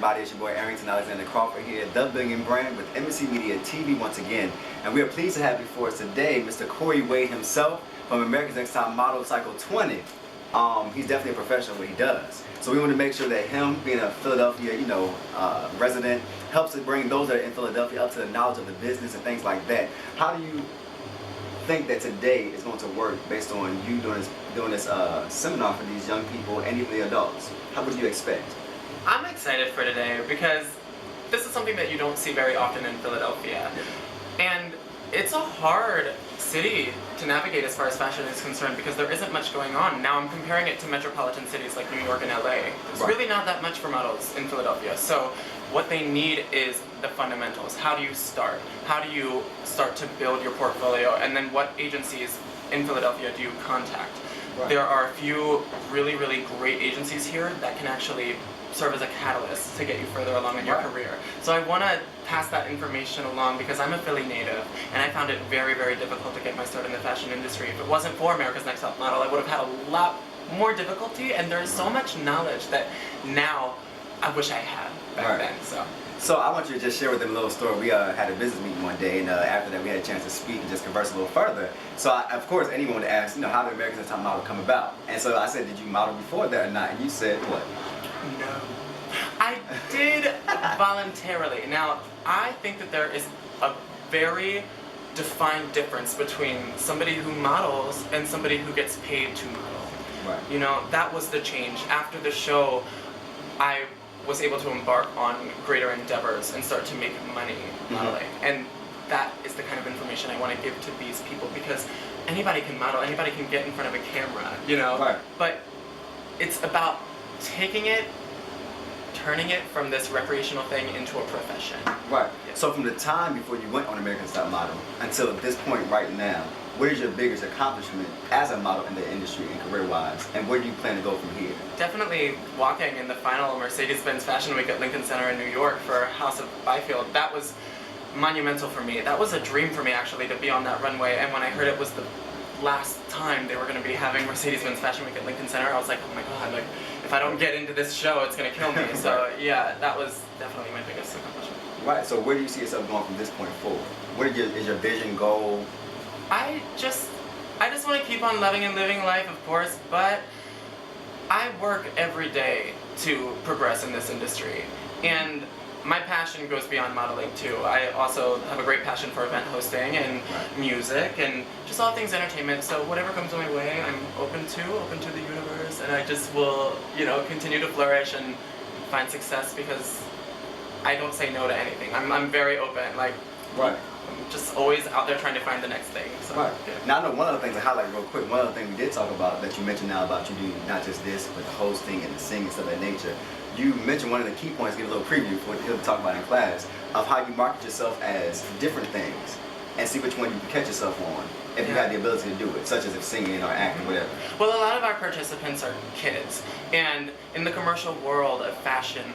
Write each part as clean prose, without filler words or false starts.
everybody? It's your boy Arrington Alexander Crawford here, The Billion Brand with Embassy Media TV once again. And we are pleased to have before us today Mr. Cory himself from America's Next Top Model Cycle 20. He's definitely a professional at what he does. So we want to make sure that him being a Philadelphia, resident, helps to bring those that are in Philadelphia up to the knowledge of the business and things like that. How do you think that today is going to work based on you doing this seminar for these young people and even the adults? How would you expect? I'm excited for today because this is something that you don't see very often in Philadelphia. And it's a hard city to navigate as far as fashion is concerned because there isn't much going on. Now I'm comparing it to metropolitan cities like New York and LA. There's really not that much for models in Philadelphia. So what they need is the fundamentals. How do you start? How do you start to build your portfolio? And then what agencies in Philadelphia do you contact? There are a few really, really great agencies here that can actually serve as a catalyst to get you further along in your career. So I want to pass that information along because I'm a Philly native and I found it very, very difficult to get my start in the fashion industry. If it wasn't for America's Next Top Model, I would have had a lot more difficulty, and there's so much knowledge that now I wish I had back then. So I want you to just share with them a little story. We had a business meeting one day, and after that we had a chance to speak and just converse a little further. So of course anyone would ask, how did America's Next Top Model come about? And so I said, did you model before that or not? And you said what? No. I did voluntarily. Now, I think that there is a very defined difference between somebody who models and somebody who gets paid to model. That was the change. After the show, I was able to embark on greater endeavors and start to make money modeling. And that is the kind of information I want to give to these people because anybody can model, anybody can get in front of a camera, But it's about taking it, turning it from this recreational thing into a profession. So from the time before you went on American Top Model until this point right now, what is your biggest accomplishment as a model in the industry and career-wise, and where do you plan to go from here? Definitely walking in the final Mercedes-Benz Fashion Week at Lincoln Center in New York for House of Byfield. That was monumental for me. That was a dream for me actually to be on that runway, and when I heard it was the last time they were going to be having Mercedes-Benz Fashion Week at Lincoln Center, I was like, oh my god, like if I don't get into this show, it's going to kill me. So yeah, that was definitely my biggest accomplishment. So where do you see yourself going from this point forward? What is your vision, goal? I just want to keep on loving and living life, of course, but I work every day to progress in this industry, and my passion goes beyond modeling too. I also have a great passion for event hosting and music and just all things entertainment. So whatever comes my way, I'm open to the universe, and I just will, continue to flourish and find success because I don't say no to anything. I'm very open. I'm just always out there trying to find the next thing. So, Now I know one of the things to highlight real quick, one of the things we did talk about that you mentioned now about you doing not just this, but the hosting and the singing and stuff of that nature. You mentioned one of the key points, give a little preview for what he'll talk about in class, of how you market yourself as different things and see which one you can catch yourself on if you have the ability to do it, such as if singing or acting, whatever. Well, a lot of our participants are kids, and in the commercial world of fashion,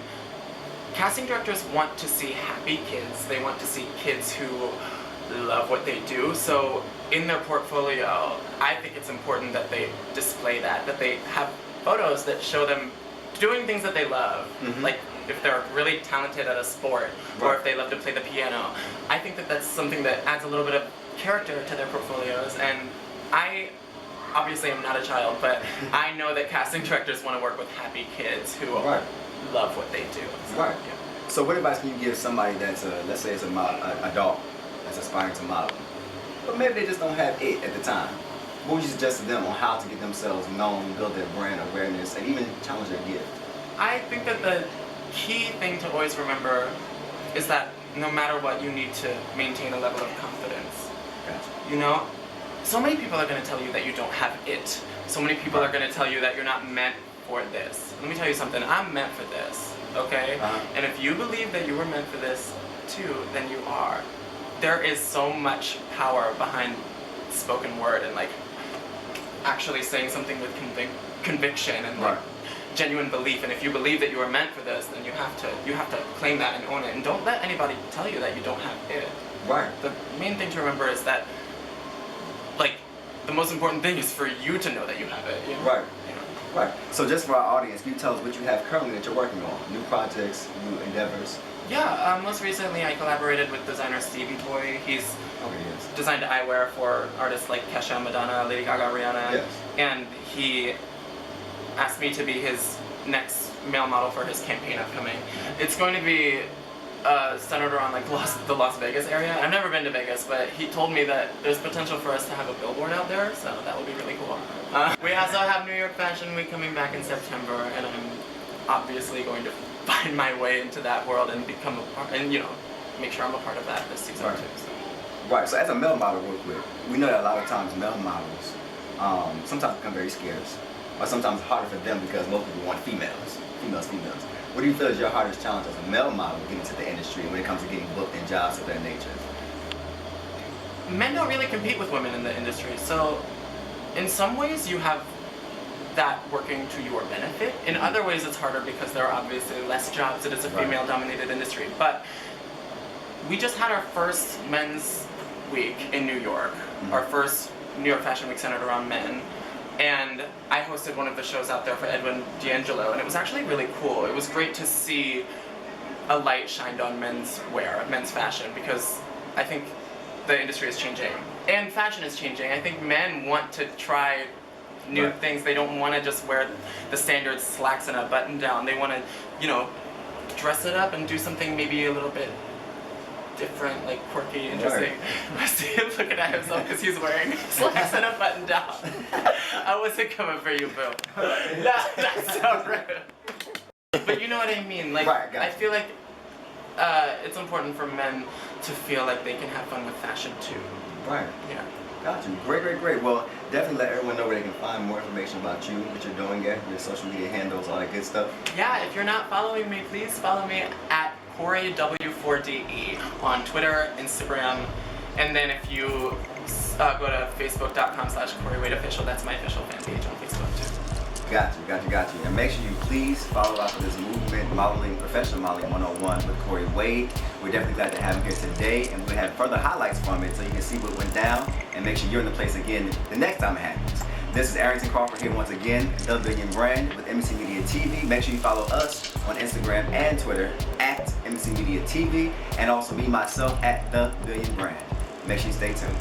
casting directors want to see happy kids. They want to see kids who love what they do. So in their portfolio, I think it's important that they display that they have photos that show them doing things that they love. Like if they're really talented at a sport or if they love to play the piano. I think that that's something that adds a little bit of character to their portfolios, and I obviously am not a child, but I know that casting directors want to work with happy kids who love what they do. So, So what advice can you give somebody that's let's say it's a adult that's aspiring to model, but maybe they just don't have it at the time? What would you suggest to them on how to get themselves known, build their brand awareness, and even challenge their gift? I think that the key thing to always remember is that no matter what, you need to maintain a level of confidence. So many people are going to tell you that you don't have it. So many people are going to tell you that you're not meant for this. Let me tell you something, I'm meant for this, okay? And if you believe that you were meant for this too, then you are. There is so much power behind spoken word and actually saying something with conviction and genuine belief. And if you believe that you are meant for this, then you have to claim that and own it. And don't let anybody tell you that you don't have it. The main thing to remember is that the most important thing is for you to know that you have it. Right. So just for our audience, can you tell us what you have currently that you're working on? New projects, new endeavors? Yeah, most recently I collaborated with designer Stevie Boy. He's Okay, yes. designed eyewear for artists like Kesha, Madonna, Lady Gaga, Rihanna, Yes. and he asked me to be his next male model for his campaign upcoming. It's going to be centered around like the Las Vegas area. I've never been to Vegas, but he told me that there's potential for us to have a billboard out there, so that would be really cool. We also have New York Fashion Week coming back in September, and I'm obviously going to find my way into that world and become a part, and make sure I'm a part of that this season Right. too. So. Right, so as a male model real quick, we know that a lot of times male models sometimes become very scarce, or sometimes harder for them because most people want females. What do you feel is your hardest challenge as a male model getting into the industry when it comes to getting booked in jobs of that nature? Men don't really compete with women in the industry, so in some ways you have that working to your benefit. In other ways it's harder because there are obviously less jobs. It is a female-dominated industry. But we just had our first men's week in New York, our first New York Fashion Week centered around men. And I hosted one of the shows out there for Edwin D'Angelo, and it was actually really cool. It was great to see a light shined on men's wear, men's fashion, because I think the industry is changing. And fashion is changing. I think men want to try new things. They don't want to just wear the standard slacks and a button down. They want to, dress it up and do something maybe a little bit different, like quirky, interesting. I see him looking at himself because he's wearing slacks and a button down. I wasn't coming for you, Bill. That's so rude. But you know what I mean? Like, I feel like it's important for men to feel like they can have fun with fashion too. Right. Yeah. Got you. Great. Well, definitely let everyone know where they can find more information about you, what you're doing, your social media handles, all that good stuff. Yeah, if you're not following me, please follow me at Cory W4DE on Twitter, Instagram, and then if you go to facebook.com/CoryWadeOfficial, that's my official fan page on Facebook too. Got you. And make sure you please follow up with this movement modeling, professional modeling 101 with Cory Wade. We're definitely glad to have him here today, and we'll have further highlights from it so you can see what went down and make sure you're in the place again the next time it happens. This is Arrington Crawford here once again, The Billion Brand with Embassy Media TV. Make sure you follow us on Instagram and Twitter at Embassy Media TV, and also me, myself, at The Billion Brand. Make sure you stay tuned.